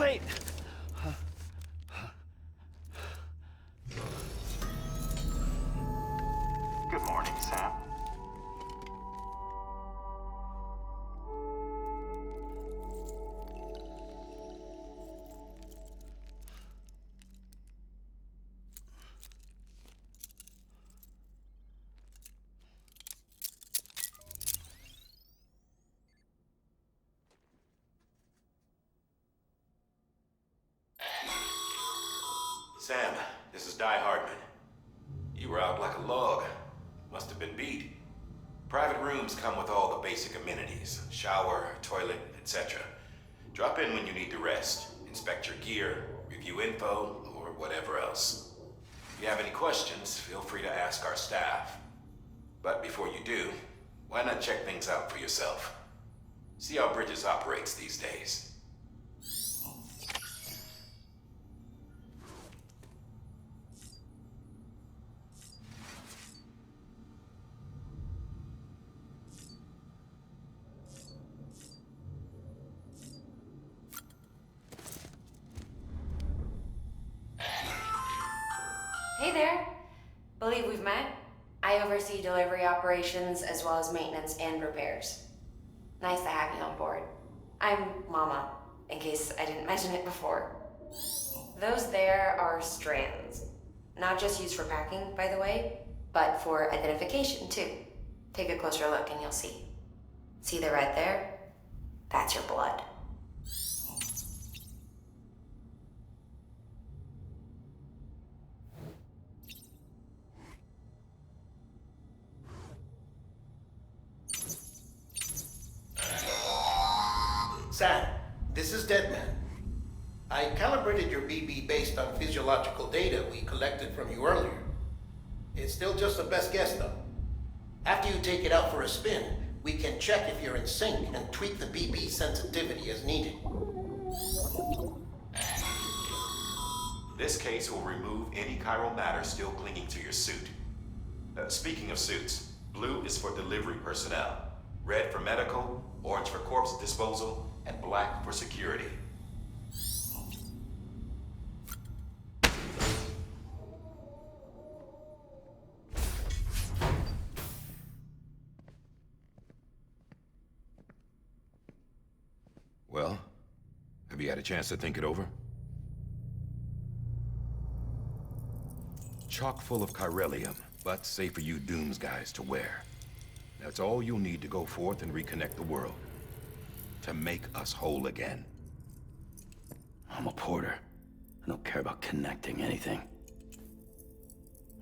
late. Good morning, Sam. Sam, this is Di Hardman. You were out like a log. Must have been beat. Private rooms come with all the basic amenities. Shower, toilet, etc. Drop in when you need to rest. Inspect your gear, review info, or whatever else. If you have any questions, feel free to ask our staff. But before you do, why not check things out for yourself? See how Bridges operates these days. Hey there. Believe we've met? I oversee delivery operations as well as maintenance and repairs. Nice to have you on board. I'm Mama, in case I didn't mention it before. Those there are strands. Not just used for packing, by the way, but for identification too. Take a closer look and you'll see. See the red there? That's your blood. Sam, this is Deadman. I calibrated your BB based on physiological data we collected from you earlier. It's still just a best guess, though. After you take it out for a spin, we can check if you're in sync and tweak the BB sensitivity as needed. This case will remove any chiral matter still clinging to your suit. Speaking of suits, blue is for delivery personnel, red for medical, orange for corpse disposal, and black for security. Well, have you had a chance to think it over? Chock full of chiralium, but safe for you Dooms guys to wear. That's all you'll need to go forth and reconnect the world. To make us whole again. I'm a porter. I don't care about connecting anything.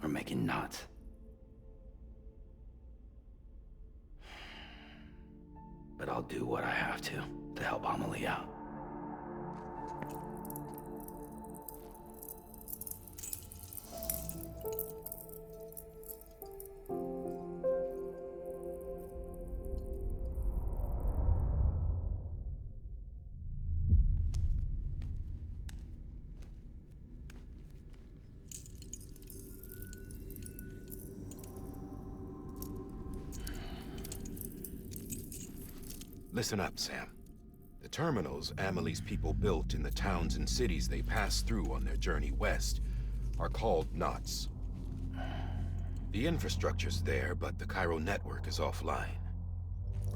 Or making knots. But I'll do what I have to help Amelie out. Listen up, Sam. The terminals Amelie's people built in the towns and cities they passed through on their journey west are called knots. The infrastructure's there, but the Cairo network is offline.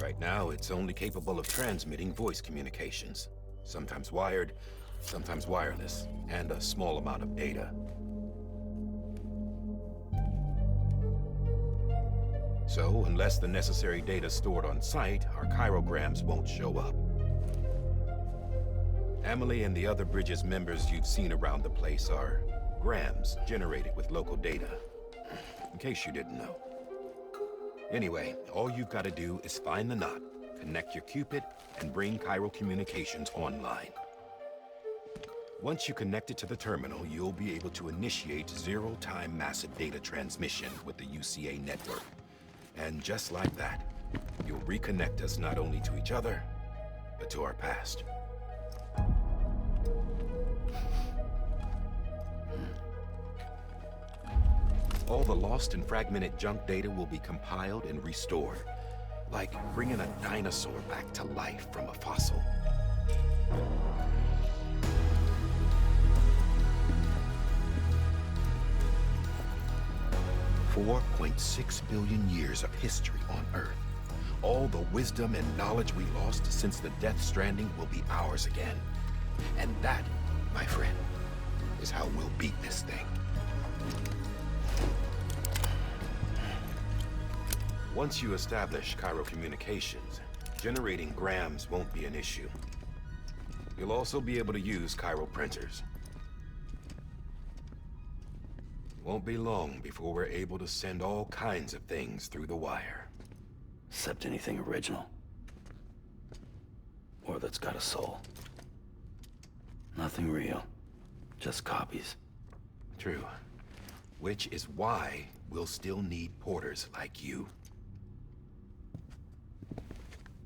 Right now, it's only capable of transmitting voice communications. Sometimes wired, sometimes wireless, and a small amount of data. So, unless the necessary data's stored on site, our chirograms won't show up. Amelie and the other Bridges members you've seen around the place are grams generated with local data. In case you didn't know. Anyway, all you've got to do is find the knot, connect your Cupid, and bring Cairo communications online. Once you connect it to the terminal, you'll be able to initiate zero-time massive data transmission with the UCA network. And just like that, you'll reconnect us not only to each other, but to our past. All the lost and fragmented junk data will be compiled and restored, like bringing a dinosaur back to life from a fossil. 4.6 billion years of history on Earth. All the wisdom and knowledge we lost since the Death Stranding will be ours again. And that, my friend, is how we'll beat this thing. Once you establish Cairo communications, generating grams won't be an issue. You'll also be able to use Cairo printers. Won't be long before we're able to send all kinds of things through the wire. Except anything original. Or that's got a soul. Nothing real. Just copies. True. Which is why we'll still need porters like you.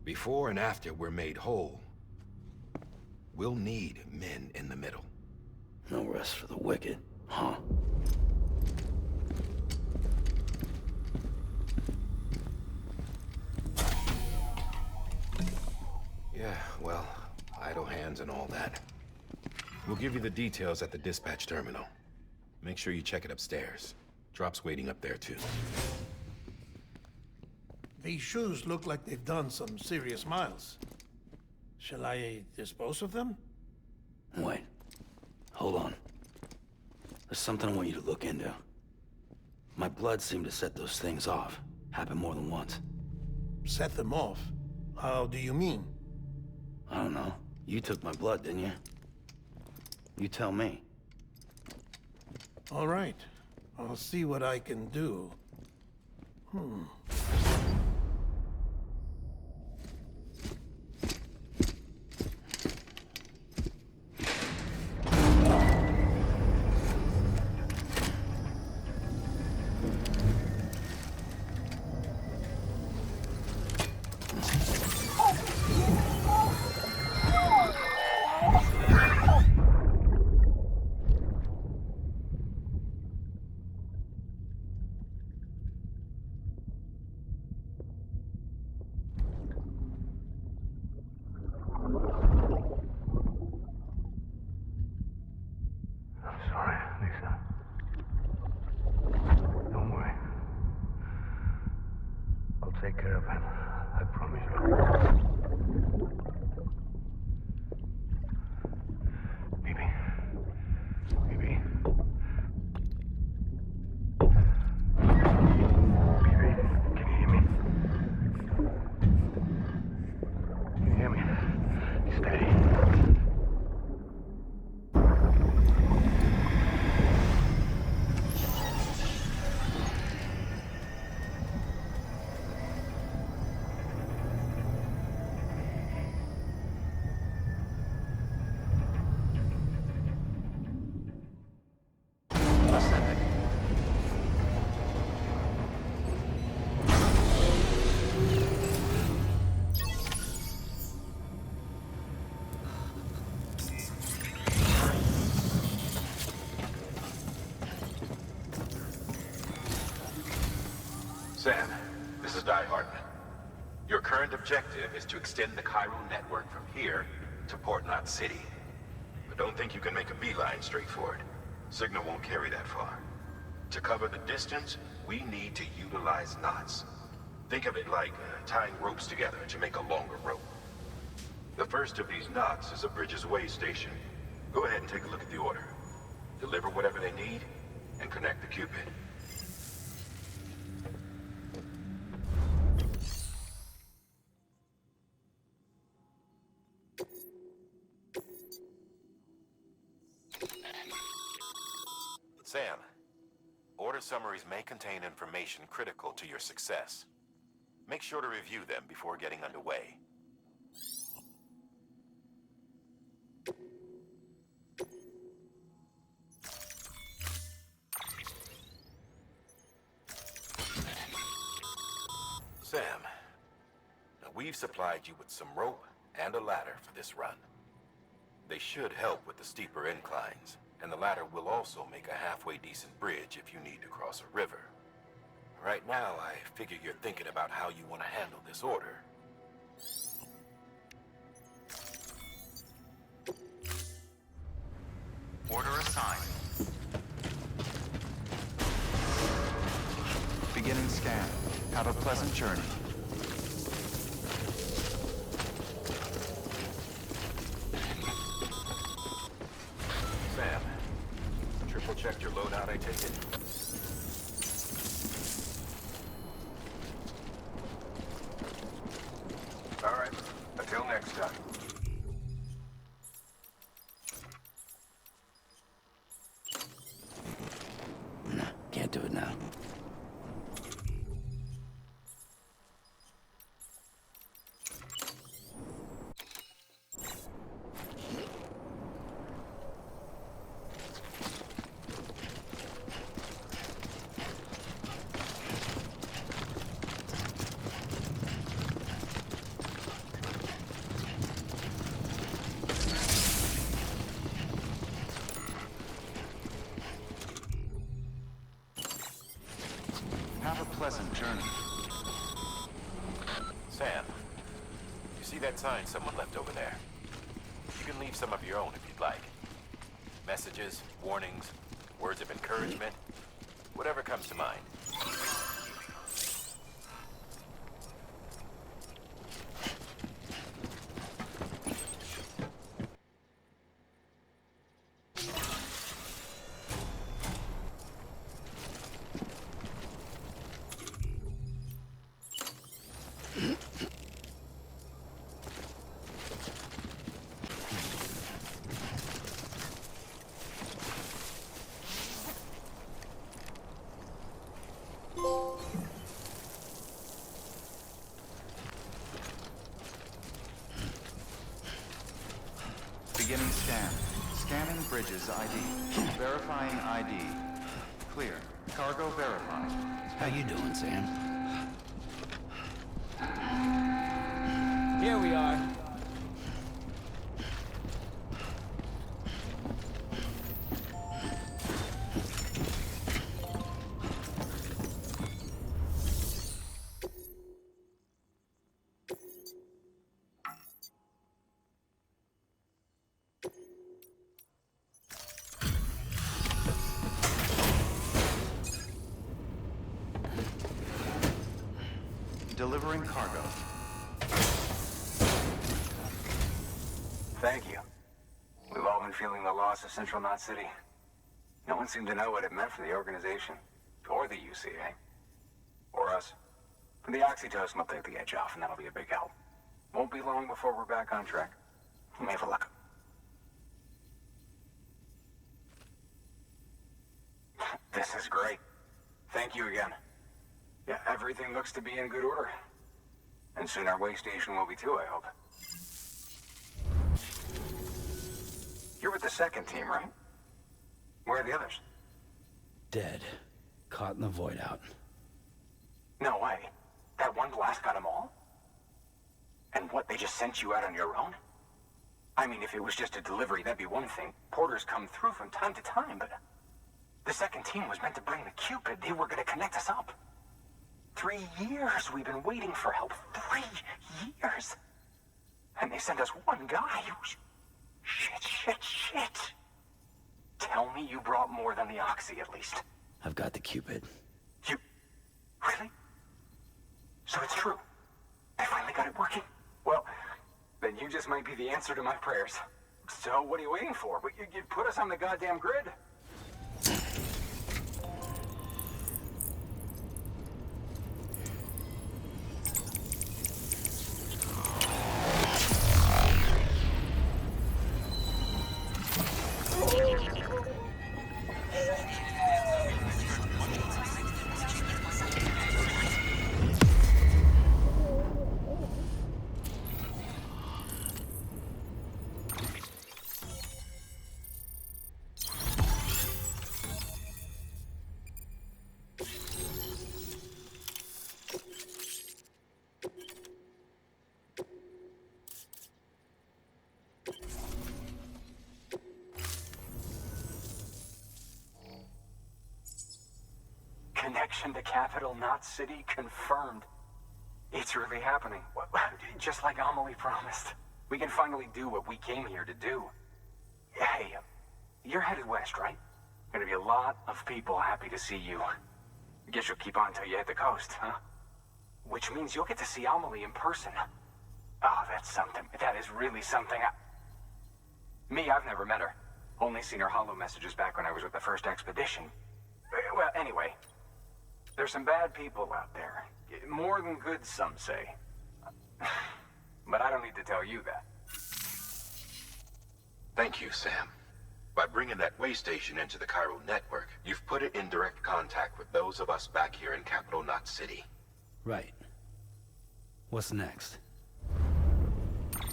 Before and after we're made whole, we'll need men in the middle. No rest for the wicked, huh? Yeah, well, idle hands and all that. We'll give you the details at the dispatch terminal. Make sure you check it upstairs. Drop's waiting up there, too. These shoes look like they've done some serious miles. Shall I dispose of them? Wait. Hold on. There's something I want you to look into. My blood seemed to set those things off. Happened more than once. Set them off? How do you mean? I don't know. You took my blood, didn't you? You tell me. All right. I'll see what I can do. Sorry, Lisa. Don't worry. I'll take care of him. I promise you. Baby. Baby. Baby, can you hear me? Can you hear me? Steady. Sam, this is Di Hartman. Your current objective is to extend the Cairo network from here to Port Knot City. But don't think you can make a beeline straight for it. Signal won't carry that far. To cover the distance, we need to utilize knots. Think of it like tying ropes together to make a longer rope. The first of these knots is a Bridges Way station. Go ahead and take a look at the order. Deliver whatever they need, and connect the Cupid. Sam, order summaries may contain information critical to your success. Make sure to review them before getting underway. Sam, now we've supplied you with some rope and a ladder for this run. They should help with the steeper inclines, and the ladder will also make a halfway decent bridge if you need to cross a river. Right now, I figure you're thinking about how you want to handle this order. Order assigned. Beginning scan. Have a pleasant journey. Sam, triple checked your loadout, I take it? All right. Until next time. Nah, can't do it now. Have a pleasant journey. Sam, you see that sign someone left over there? You can leave some of your own if you'd like. Messages, warnings, words of encouragement, whatever comes to mind. Beginning scan. Scanning bridges ID. Verifying ID. Clear. Cargo verified. How you doing, Sam? Here we are. Delivering cargo. Thank you. We've all been feeling the loss of Central Knot City. No one seemed to know what it meant for the organization, or the UCA, or us. The oxytocin will take the edge off, and that'll be a big help. Won't be long before we're back on track. You may have a luck. This is great. Thank you again. Yeah, everything looks to be in good order. And soon our way station will be too, I hope. You're with the second team, right? Where are the others? Dead. Caught in the void out. No way. That one blast got them all? And what, they just sent you out on your own? I mean, if it was just a delivery, that'd be one thing. Porters come through from time to time, but... The second team was meant to bring the Cupid. They were gonna connect us up. 3 years we've been waiting for help. 3 years! And they sent us one guy who's... Shit. Tell me you brought more than the Oxy, at least. I've got the Cupid. You... Really? So it's true. I finally got it working. Well, then you just might be the answer to my prayers. So what are you waiting for? You put us on the goddamn grid. Connection to Capital Knot City confirmed. It's really happening. Just like Amelie promised. We can finally do what we came here to do. Hey, you're headed west, right? Gonna be a lot of people happy to see you. Guess you'll keep on till you hit the coast, huh? Which means you'll get to see Amelie in person. Oh, that's something. That is really something. Me, I've never met her. Only seen her holo messages back when I was with the first expedition. Well, anyway. There's some bad people out there. More than good, some say. But I don't need to tell you that. Thank you, Sam. By bringing that way station into the Cairo network, you've put it in direct contact with those of us back here in Capital Knot City. Right. What's next?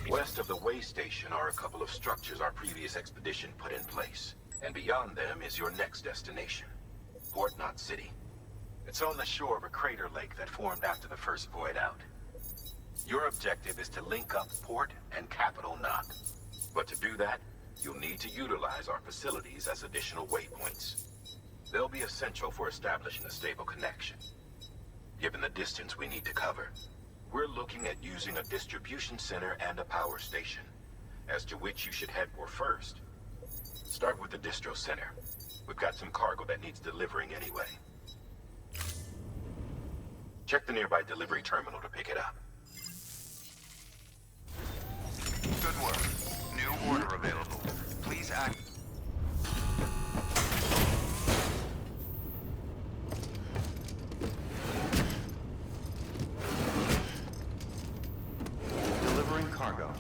West of the way station are a couple of structures our previous expedition put in place. And beyond them is your next destination, Port Knot City. It's on the shore of a crater lake that formed after the first void out. Your objective is to link up Port and Capital Knot. But to do that, you'll need to utilize our facilities as additional waypoints. They'll be essential for establishing a stable connection. Given the distance we need to cover, we're looking at using a distribution center and a power station, as to which you should head for first. Start with the distro center. We've got some cargo that needs delivering anyway. Check the nearby delivery terminal to pick it up. Good work. New order available. Please act. Delivering cargo.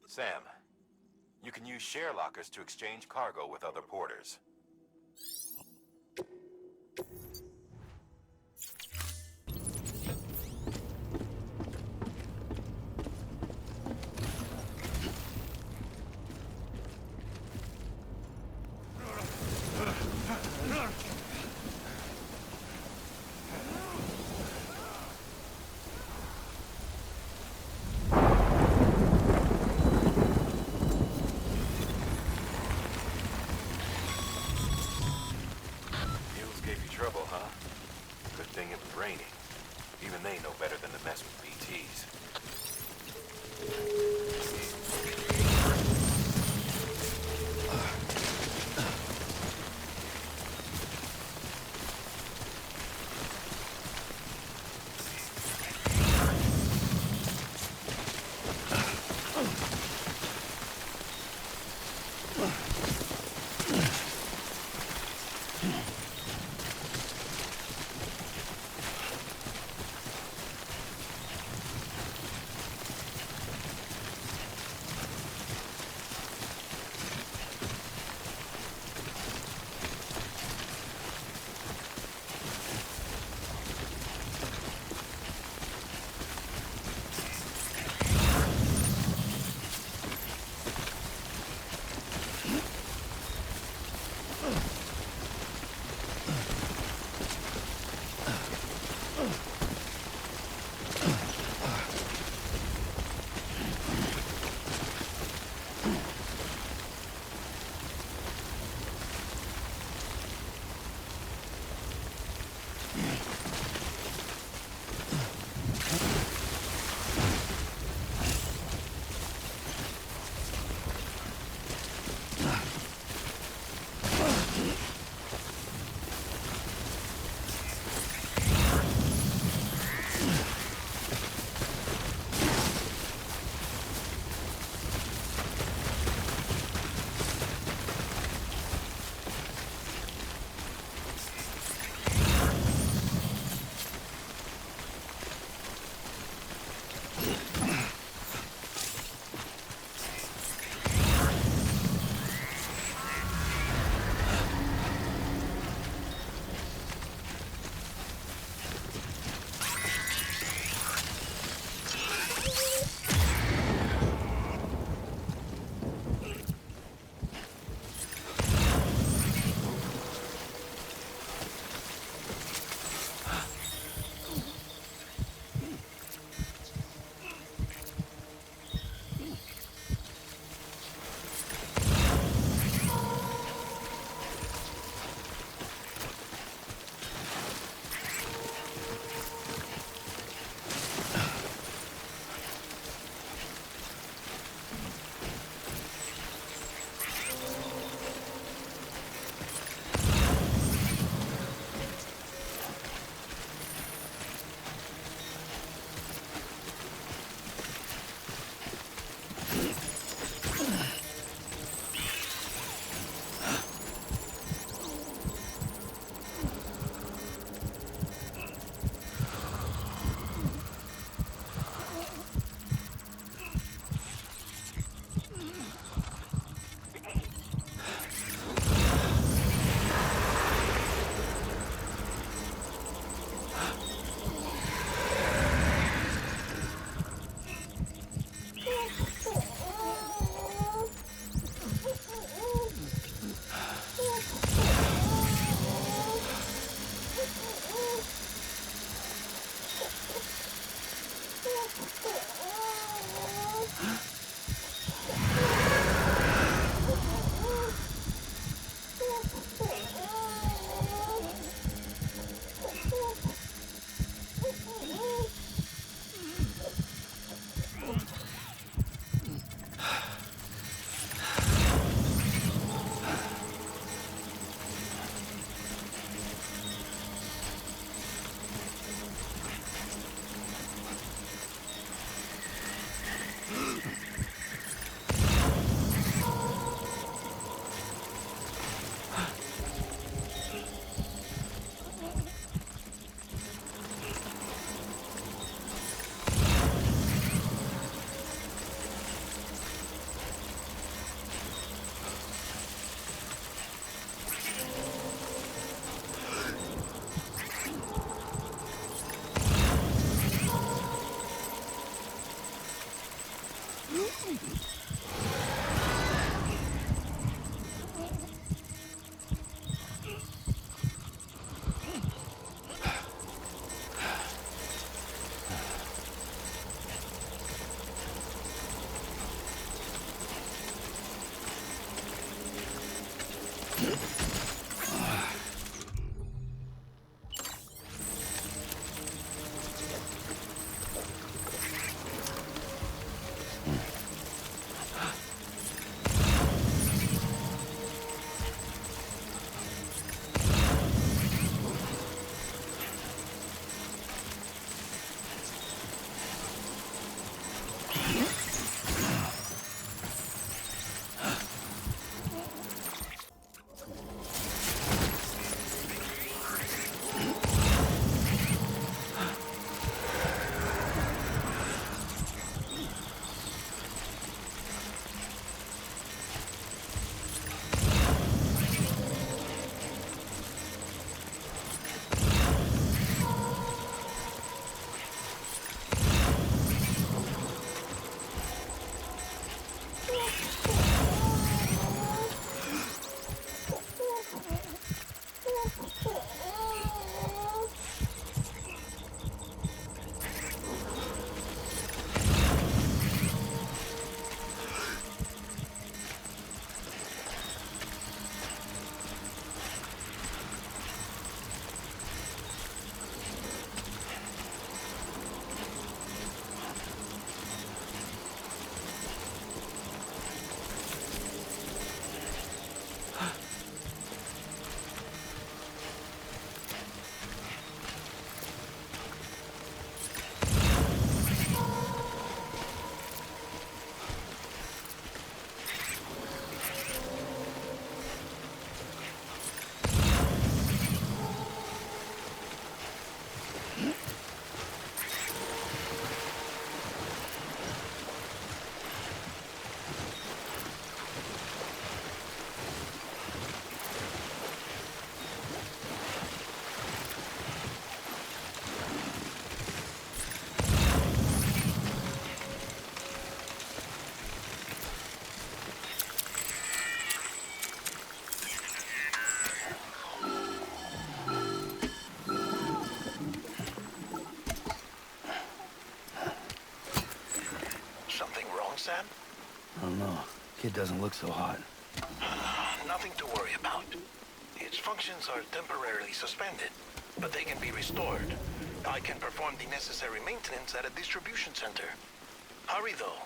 Sam, you can use share lockers to exchange cargo with other porters. Something wrong, Sam? I don't know. Kid doesn't look so hot. Nothing to worry about. Its functions are temporarily suspended, but they can be restored. I can perform the necessary maintenance at a distribution center. Hurry, though.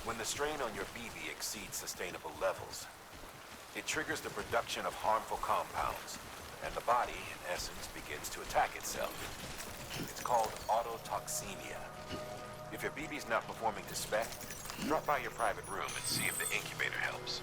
When the strain on your BB exceeds sustainable levels, it triggers the production of harmful compounds, and the body, in essence, begins to attack itself. It's called autotoxemia. If your BB's not performing to spec, drop by your private room and see if the incubator helps.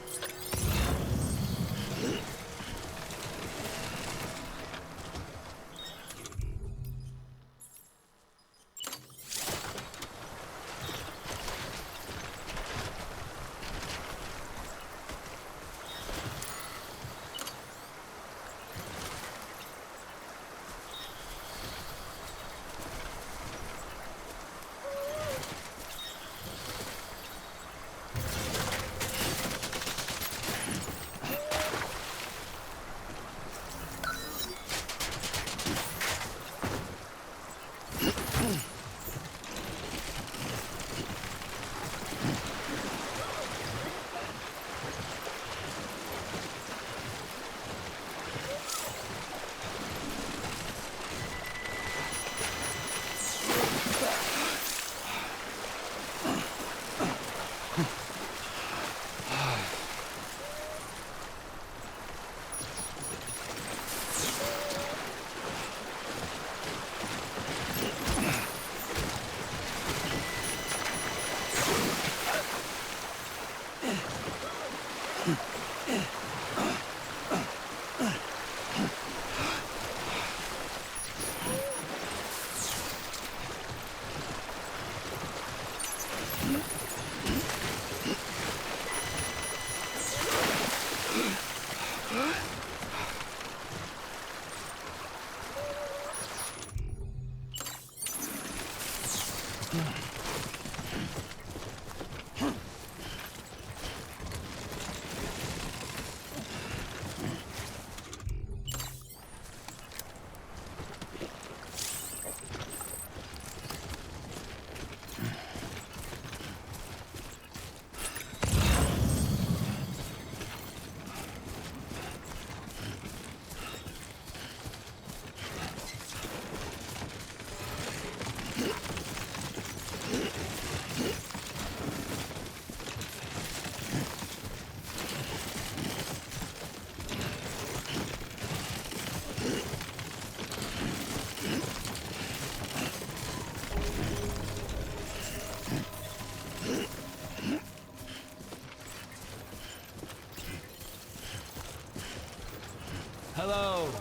Hello.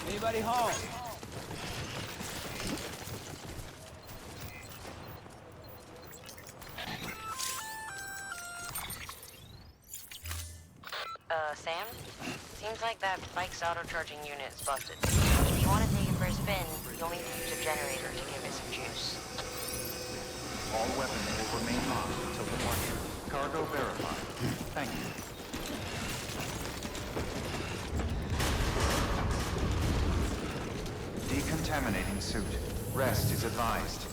Anybody home? Sam? Seems like that bike's auto-charging unit is busted. If you want to take it for a spin, you'll need to use a generator to give it some juice. All weapons will remain on until departure. Cargo verified. Thank you. Decontaminating suit. Rest is advised.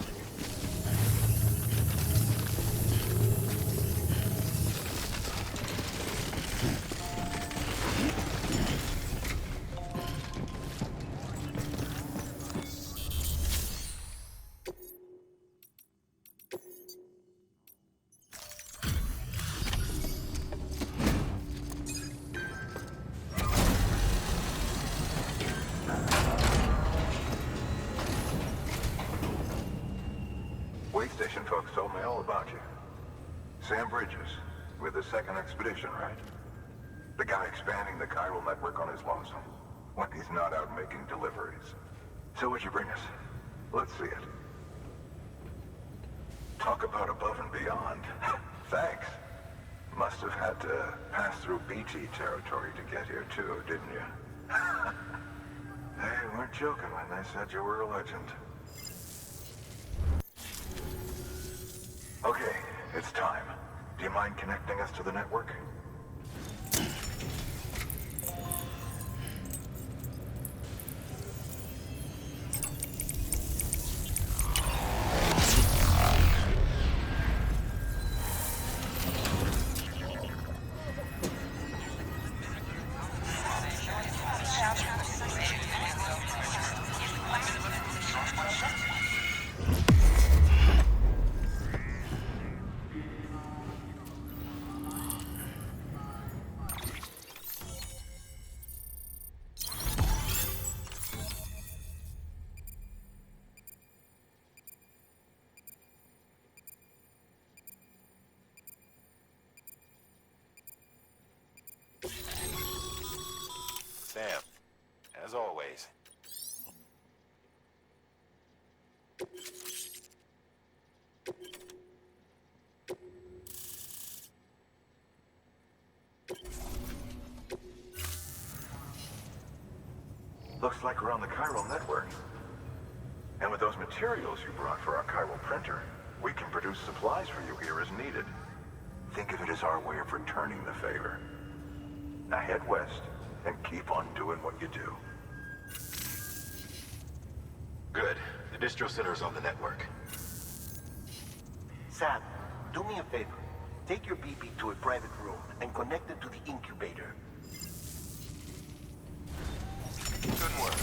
Wait station folks told me all about you. Sam Bridges, with the second expedition, right? The guy expanding the chiral network on his lonesome, when he's not out making deliveries. So what'd you bring us? Let's see it. Talk about above and beyond. Thanks. Must have had to pass through BT territory to get here too, didn't you? They weren't joking when they said you were a legend. Okay, it's time. Do you mind connecting us to the network? Sam, as always. Looks like we're on the chiral network. And with those materials you brought for our chiral printer, we can produce supplies for you here as needed. Think of it as our way of returning the favor. Now head west and keep on doing what you do. Good. The distro center's on the network. Sam, do me a favor. Take your BB to a private room and connect it to the incubator. Good work.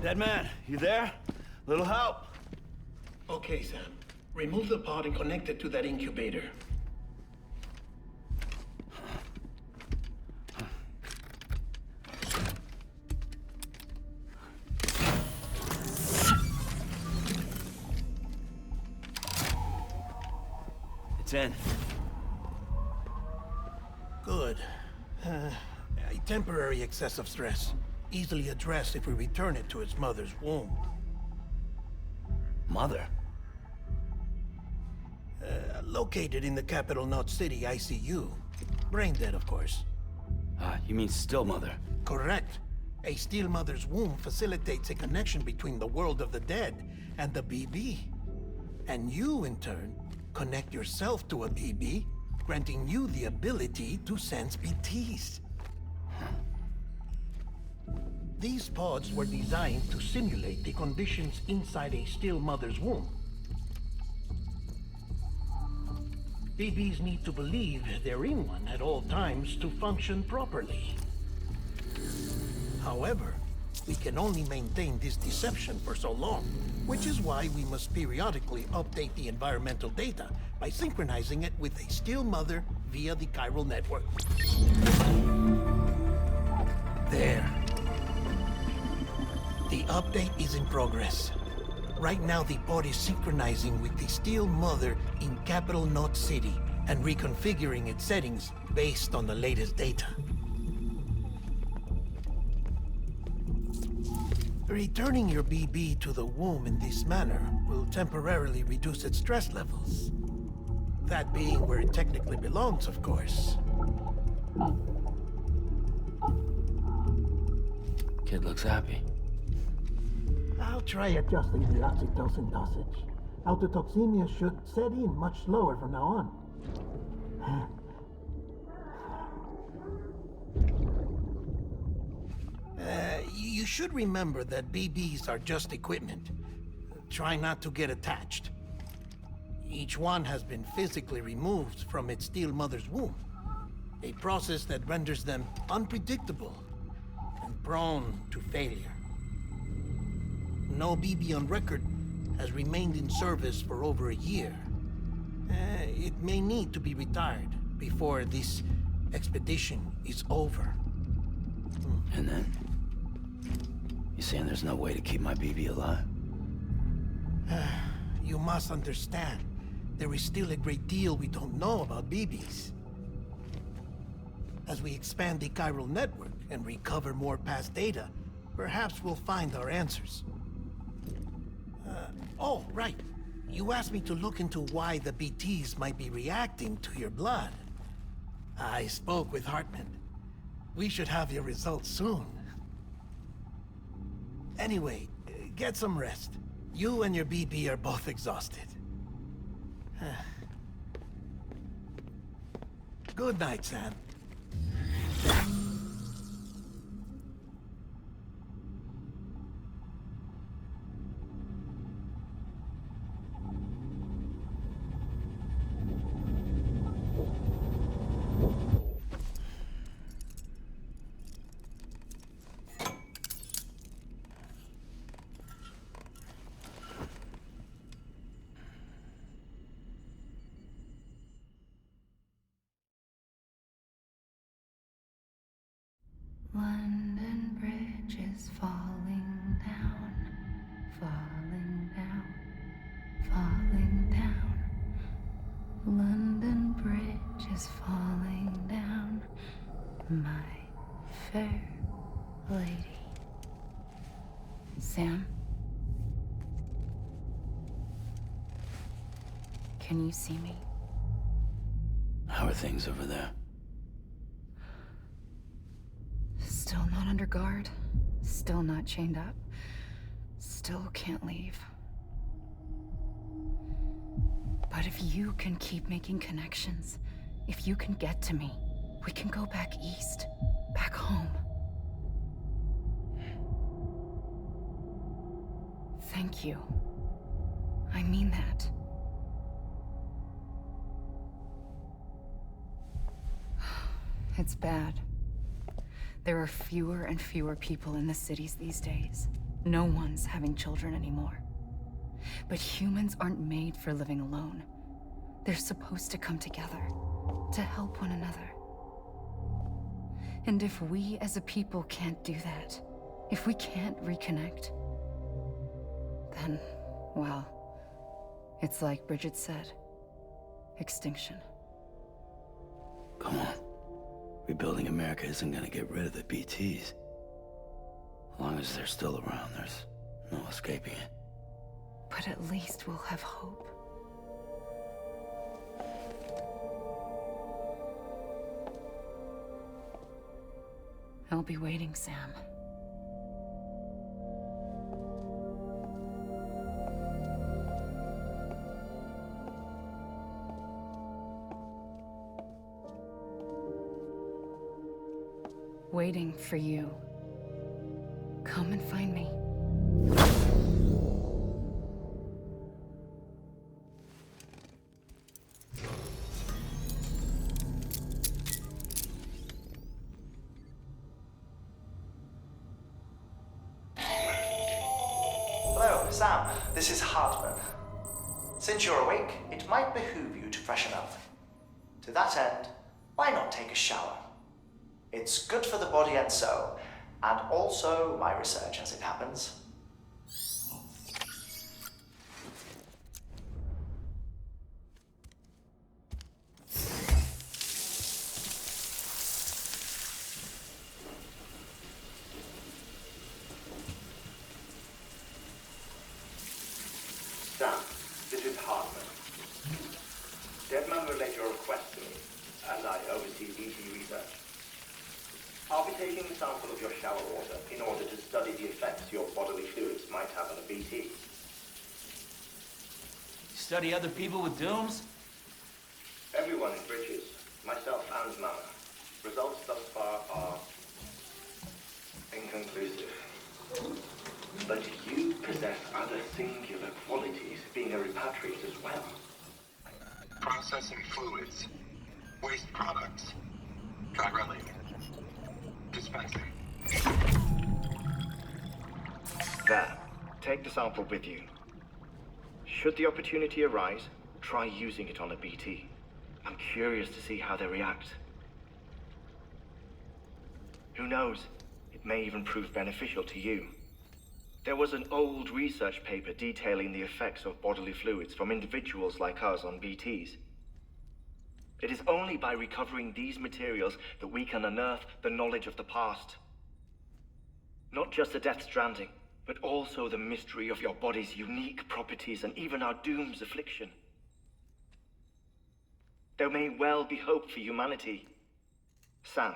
Dead man, you there? Little help? Okay, Sam. Remove the pod and connect it to that incubator. It's in. Good. A temporary excessive stress. Easily addressed if we return it to its mother's womb. Mother? Located in the capital Knot City ICU. Brain dead, of course. You mean still mother? Correct. A still mother's womb facilitates a connection between the world of the dead and the BB. And you, in turn, connect yourself to a BB, granting you the ability to sense BTs. These pods were designed to simulate the conditions inside a still mother's womb. BBs need to believe they're in one at all times to function properly. However, we can only maintain this deception for so long, which is why we must periodically update the environmental data by synchronizing it with a still mother via the chiral network. There. The update is in progress. Right now, the pod is synchronizing with the Steel Mother in Capital Knot City and reconfiguring its settings based on the latest data. Returning your BB to the womb in this manner will temporarily reduce its stress levels. That being where it technically belongs, of course. Kid looks happy. I'll try adjusting the oxytocin dosage. Autotoxemia should set in much slower from now on. You should remember that BBs are just equipment. Try not to get attached. Each one has been physically removed from its steel mother's womb. A process that renders them unpredictable and prone to failure. No BB on record has remained in service for over a year. It may need to be retired before this expedition is over. And then? You saying there's no way to keep my BB alive? You must understand, there is still a great deal we don't know about BBs. As we expand the chiral network and recover more past data, perhaps we'll find our answers. Oh, right. You asked me to look into why the BTs might be reacting to your blood. I spoke with Hartman. We should have your results soon. Anyway, get some rest. You and your BB are both exhausted. Good night, Sam. London Bridge is falling down, falling down, falling down. London Bridge is falling down, my fair lady. Sam? Can you see me? How are things over there? Still not under guard, still not chained up, still can't leave. But if you can keep making connections, if you can get to me, we can go back east, back home. Thank you. I mean that. It's bad. There are fewer and fewer people in the cities these days. No one's having children anymore. But humans aren't made for living alone. They're supposed to come together, to help one another. And if we as a people can't do that, if we can't reconnect, then, well, it's like Bridget said, extinction. Come on. Rebuilding America isn't gonna get rid of the BTs. As long as they're still around, there's no escaping it. But at least we'll have hope. I'll be waiting, Sam. Waiting for you. Come and find me. Hello, Sam. This is Hartman. Since you're awake, it might behoove you to freshen up. To that end, why not take a shower? It's good for the body and soul, and also my research as it happens. Sam, this is Hartman. Deadman relayed your request to me, as I oversee BT research. I'll be taking a sample of your shower water in order to study the effects your bodily fluids might have on a BT. Study other people with dooms? Everyone in Bridges, myself and Mama. Results thus far are inconclusive. But you possess other singular qualities, being a repatriate as well. Processing fluids. Waste products. Chiralic. Dispensing. There. Take the sample with you. Should the opportunity arise, try using it on a BT. I'm curious to see how they react. Who knows? It may even prove beneficial to you. There was an old research paper detailing the effects of bodily fluids from individuals like us on BTs. It is only by recovering these materials that we can unearth the knowledge of the past. Not just the Death Stranding, but also the mystery of your body's unique properties and even our doom's affliction. There may well be hope for humanity. Sam,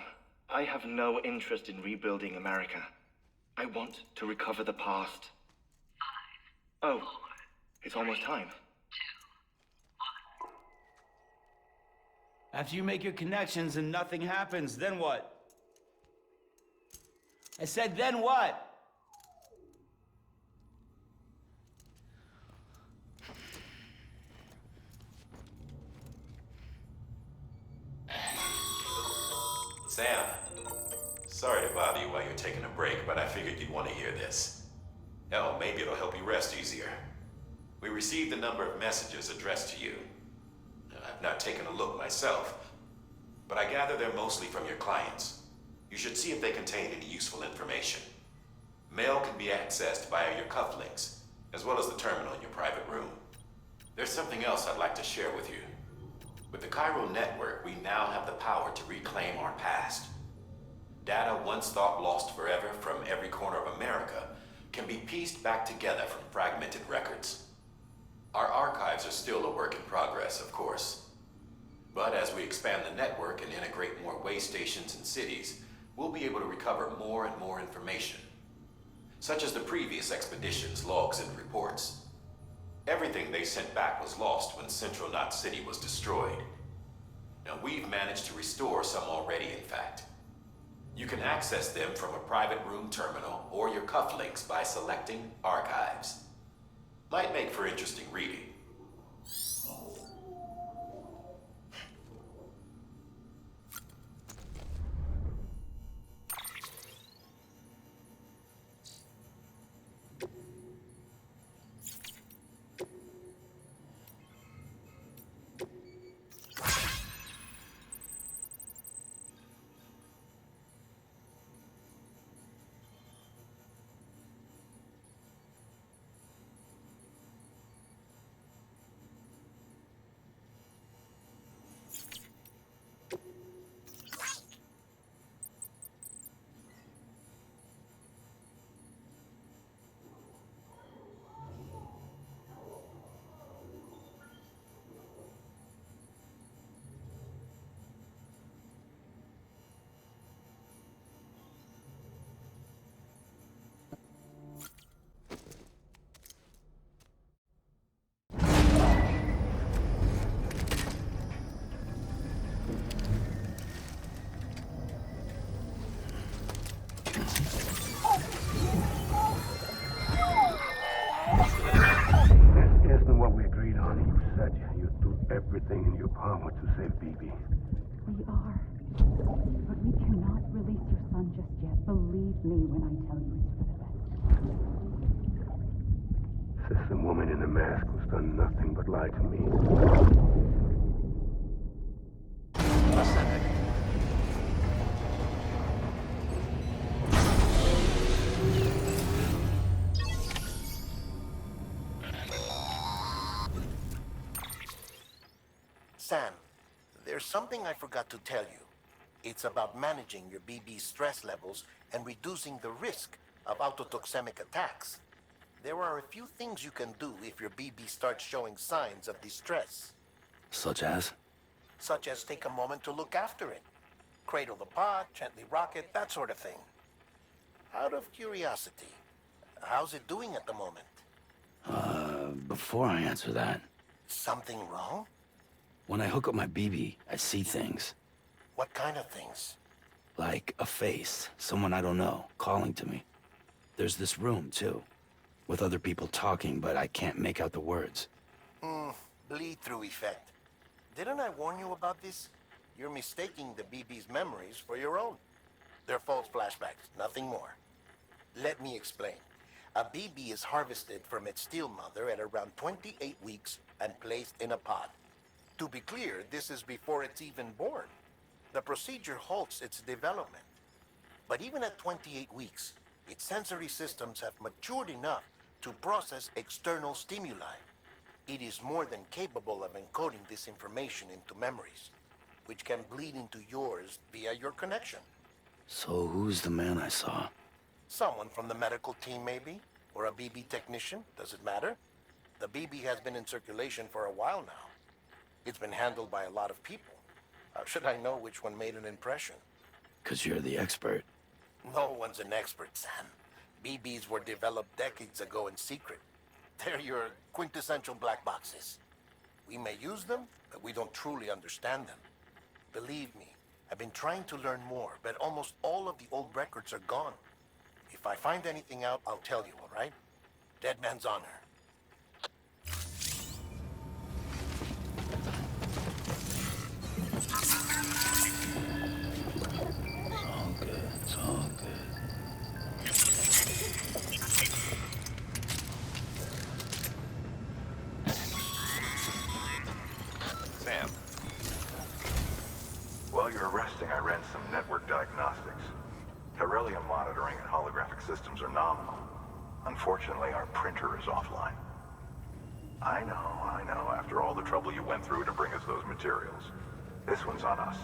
I have no interest in rebuilding America. I want to recover the past. 5, oh, 4, it's almost time. 2, 1. After you make your connections and nothing happens, then what? I said, then what? Sam, sorry to bother you while you're taking a break, but I figured you'd want to hear this. Hell, maybe it'll help you rest easier. We received a number of messages addressed to you. I've not taken a look myself, but I gather they're mostly from your clients. You should see if they contain any useful information. Mail can be accessed via your cufflinks, as well as the terminal in your private room. There's something else I'd like to share with you. With the Chiral network, we now have the power to reclaim our past. Data once thought lost forever from every corner of America can be pieced back together from fragmented records. Our archives are still a work in progress, of course. But as we expand the network and integrate more way stations and cities, we'll be able to recover more and more information, such as the previous expedition's logs and reports. Everything they sent back was lost when Central Knot City was destroyed. Now, we've managed to restore some already, in fact. You can access them from a private room terminal or your cufflinks by selecting Archives. Might make for interesting reading. Everything in your power to save BB. We are. But we cannot release your son just yet. Believe me when I tell you it's for the best. woman in the mask who's done nothing but lie to me. Sam, there's something I forgot to tell you. It's about managing your BB stress levels and reducing the risk of autotoxemic attacks. There are a few things you can do if your BB starts showing signs of distress. Such as? Such as take a moment to look after it. Cradle the pod, gently rock it, that sort of thing. Out of curiosity, how's it doing at the moment? Before I answer that... Something wrong? When I hook up my BB, I see things. What kind of things? Like a face, someone I don't know, calling to me. There's this room, too, with other people talking, but I can't make out the words. Bleed-through effect. Didn't I warn you about this? You're mistaking the BB's memories for your own. They're false flashbacks, nothing more. Let me explain. A BB is harvested from its steel mother at around 28 weeks and placed in a pod. To be clear, this is before it's even born. The procedure halts its development. But even at 28 weeks, its sensory systems have matured enough to process external stimuli. It is more than capable of encoding this information into memories, which can bleed into yours via your connection. So who's the man I saw? Someone from the medical team, maybe? Or a BB technician? Does it matter? The BB has been in circulation for a while now. It's been handled by a lot of people. How should I know which one made an impression? 'Cause you're the expert. No one's an expert, Sam. BBs were developed decades ago in secret. They're your quintessential black boxes. We may use them, but we don't truly understand them. Believe me, I've been trying to learn more, but almost all of the old records are gone. If I find anything out, I'll tell you, all right? Dead man's honor. It's all good. Sam. While you're resting, I ran some network diagnostics. Beryllium monitoring and holographic systems are nominal. Unfortunately, our printer is offline. I know. After all the trouble you went through to bring us those materials. This one's on us.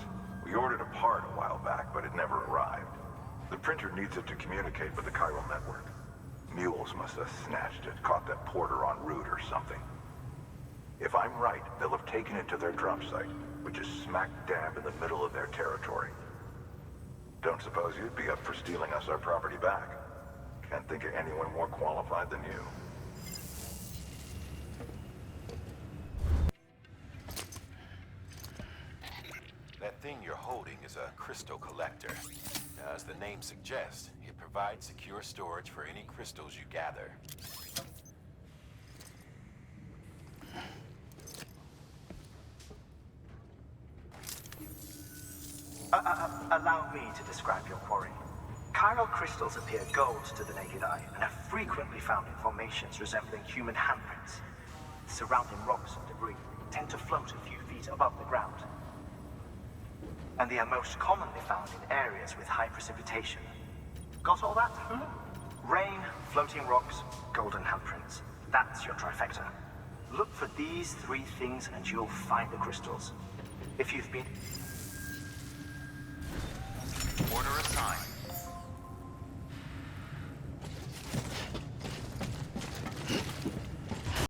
We ordered a part a while back, but it never arrived. The printer needs it to communicate with the chiral network. Mules must have snatched it, caught that porter en route or something. If I'm right, they'll have taken it to their drop site, which is smack dab in the middle of their territory. Don't suppose you'd be up for stealing us our property back? Can't think of anyone more qualified than you. That thing you're holding is a crystal collector. As the name suggests, it provides secure storage for any crystals you gather. Allow me to describe your quarry. Chiral crystals appear gold to the naked eye and are frequently found in formations resembling human handprints. Surrounding rocks and debris tend to float a few feet above the ground. And they are most commonly found in areas with high precipitation. Got all that? Rain, floating rocks, golden handprints. That's your trifecta. Look for these three things and you'll find the crystals. If you've been...